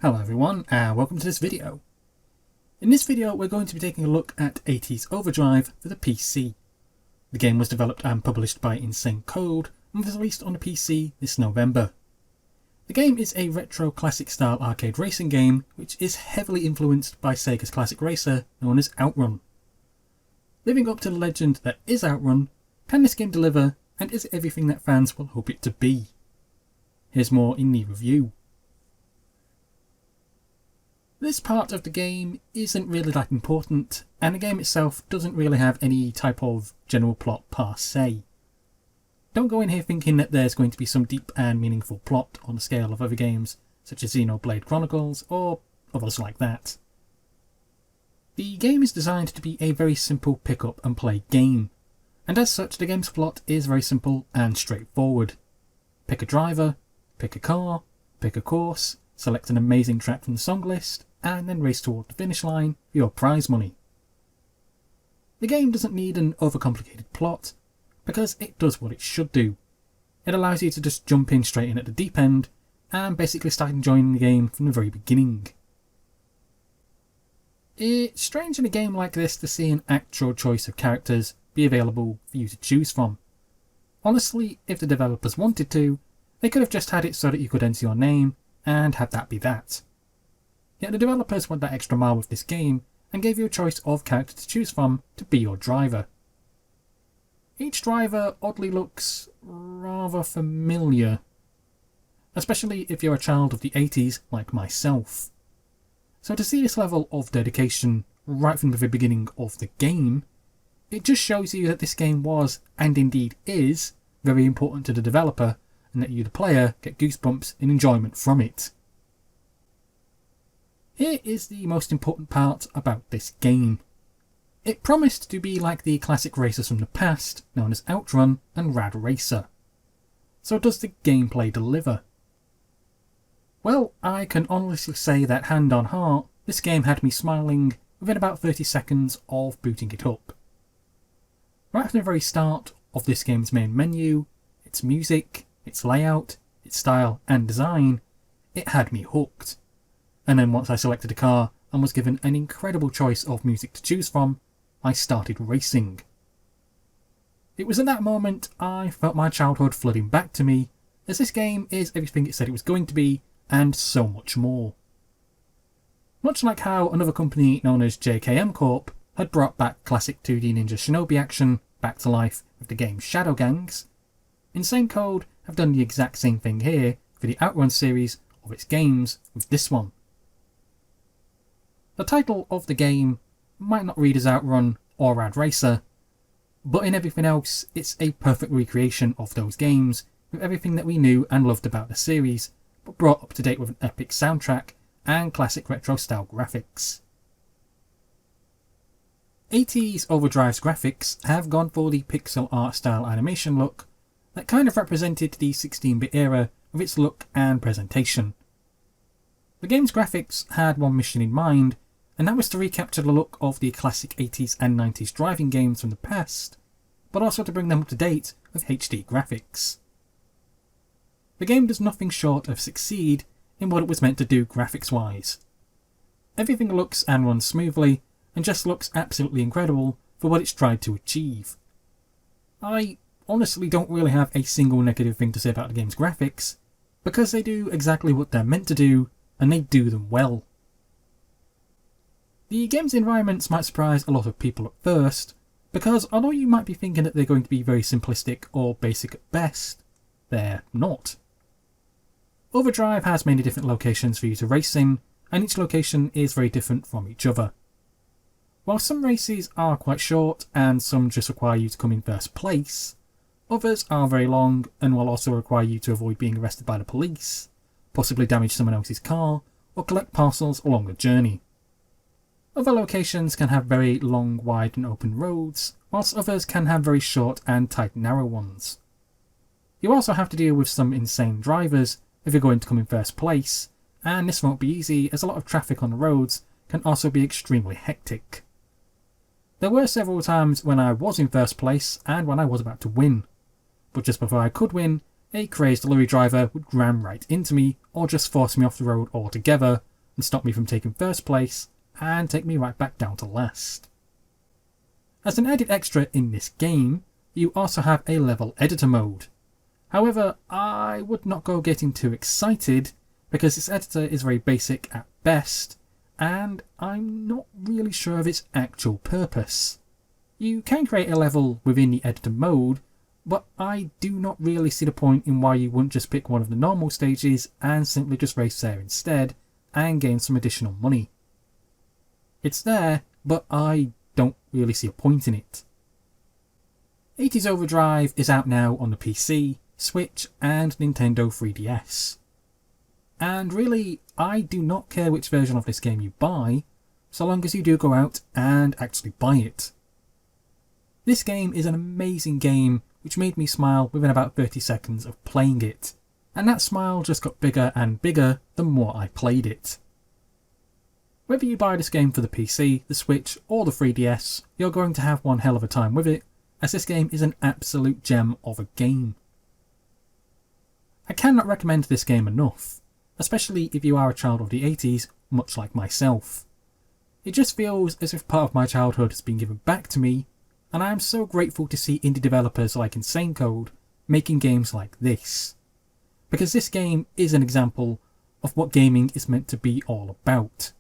Hello everyone and welcome to this video. In this video we're going to be taking a look at 80's Overdrive for the PC. The game was developed and published by Insane Code and was released on the PC this November. The game is a retro classic style arcade racing game which is heavily influenced by Sega's classic racer known as Outrun. Living up to the legend that is Outrun, can this game deliver, and is it everything that fans will hope it to be? Here's more in the review. This part of the game isn't really that important, and the game itself doesn't really have any type of general plot per se. Don't go in here thinking that there's going to be some deep and meaningful plot on the scale of other games such as Xenoblade Chronicles or others like that. The game is designed to be a very simple pick up and play game, and as such the game's plot is very simple and straightforward. Pick a driver, pick a car, pick a course, select an amazing track from the song list, and then race toward the finish line for your prize money. The game doesn't need an overcomplicated plot, because it does what it should do. It allows you to just jump in straight in at the deep end, and basically start enjoying the game from the very beginning. It's strange in a game like this to see an actual choice of characters be available for you to choose from. Honestly, if the developers wanted to, they could have just had it so that you could enter your name, and have that be that. Yet the developers went that extra mile with this game and gave you a choice of character to choose from to be your driver. Each driver oddly looks rather familiar, especially if you're a child of the 80s like myself. So to see this level of dedication right from the very beginning of the game, it just shows you that this game was, and indeed is, very important to the developer, and that you the player get goosebumps and enjoyment from it. Here is the most important part about this game. It promised to be like the classic racers from the past, known as Outrun and Rad Racer. So does the gameplay deliver? Well, I can honestly say that hand on heart, this game had me smiling within about 30 seconds of booting it up. Right from the very start of this game's main menu, its music, its layout, its style and design, it had me hooked. And then once I selected a car and was given an incredible choice of music to choose from, I started racing. It was at that moment I felt my childhood flooding back to me, as this game is everything it said it was going to be, and so much more. Much like how another company known as JKM Corp had brought back classic 2D Ninja Shinobi action back to life with the game's Shadow Gangs, Insane Code have done the exact same thing here for the Outrun series of its games with this one. The title of the game might not read as Outrun or Rad Racer, but in everything else it's a perfect recreation of those games with everything that we knew and loved about the series, but brought up to date with an epic soundtrack and classic retro style graphics. 80's Overdrive's graphics have gone for the pixel art style animation look that kind of represented the 16-bit era with its look and presentation. The game's graphics had one mission in mind, and that was to recapture the look of the classic 80s and 90s driving games from the past, but also to bring them up to date with HD graphics. The game does nothing short of succeed in what it was meant to do graphics-wise. Everything looks and runs smoothly, and just looks absolutely incredible for what it's tried to achieve. I honestly don't really have a single negative thing to say about the game's graphics, because they do exactly what they're meant to do, and they do them well. The game's environments might surprise a lot of people at first, because although you might be thinking that they're going to be very simplistic or basic at best, they're not. Overdrive has many different locations for you to race in, and each location is very different from each other. While some races are quite short and some just require you to come in first place, others are very long and will also require you to avoid being arrested by the police, possibly damage someone else's car, or collect parcels along the journey. Other locations can have very long, wide and open roads, whilst others can have very short and tight, narrow ones. You also have to deal with some insane drivers if you're going to come in first place, and this won't be easy as a lot of traffic on the roads can also be extremely hectic. There were several times when I was in first place and when I was about to win, but just before I could win, a crazed lorry driver would ram right into me or just force me off the road altogether and stop me from taking first place and take me right back down to last. As an added extra in this game, you also have a level editor mode. However, I would not go getting too excited because this editor is very basic at best, and I'm not really sure of its actual purpose. You can create a level within the editor mode, but I do not really see the point in why you wouldn't just pick one of the normal stages and simply just race there instead and gain some additional money. It's there, but I don't really see a point in it. 80's Overdrive is out now on the PC, Switch and Nintendo 3DS. And really, I do not care which version of this game you buy, so long as you do go out and actually buy it. This game is an amazing game which made me smile within about 30 seconds of playing it, and that smile just got bigger and bigger the more I played it. Whether you buy this game for the PC, the Switch or the 3DS, you're going to have one hell of a time with it, as this game is an absolute gem of a game. I cannot recommend this game enough, especially if you are a child of the 80s, much like myself. It just feels as if part of my childhood has been given back to me, and I am so grateful to see indie developers like Insane Code making games like this. Because this game is an example of what gaming is meant to be all about.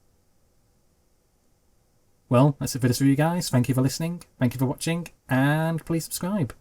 Well, that's it for this review guys, thank you for listening, thank you for watching, and please subscribe.